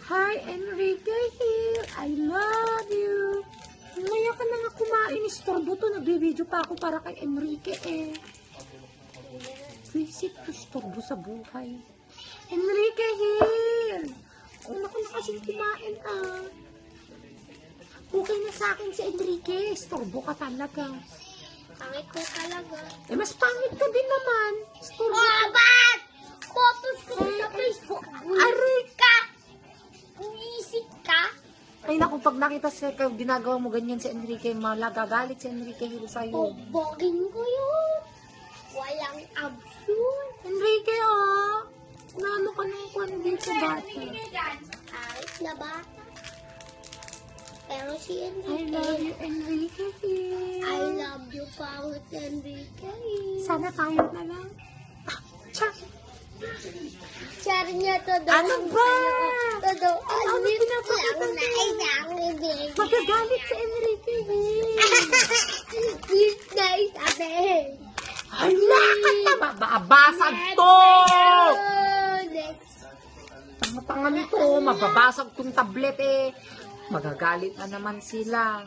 Hi, Enrique here. I love you. Ngayon ka na nga kumain. Istorbo to. Nagbe-video pa ako para kay Enrique eh. Visit to istorbo sa buhay. Enrique here. Una ko na kasing kumain ah. Okay na sa akin si Enrique. Istorbo ka talaga. Pangit ko talaga. Eh, mas pangit ka din naman. Istorbo Oh, ka. ba't? Photos ko sa Facebook. Aray ka! Uwisip ka? Ay naku, pag nakita siya kayo, ginagawa mo ganyan si Enrique, malagagalit si Enrique Hill sa'yo. Bogin ko yun. Walang abs yun. Enrique, oh! Naano ka nang kwan dito, bata? Ayos na bata. Pero si I Enrique. love you, Enrique Hill. I love you, pangit Enrique. Sana tayo na lang. Ah, tsa! Char niya to daw. Ano ba? To daw. Ano pinapakita lang na mo? isang ibig. Magagalit si Enrique Hill. This na isabi. Hala! Mababasag to! Next. Tanga-tanga nito, mababasag tong tablet eh. Magagalit na naman sila.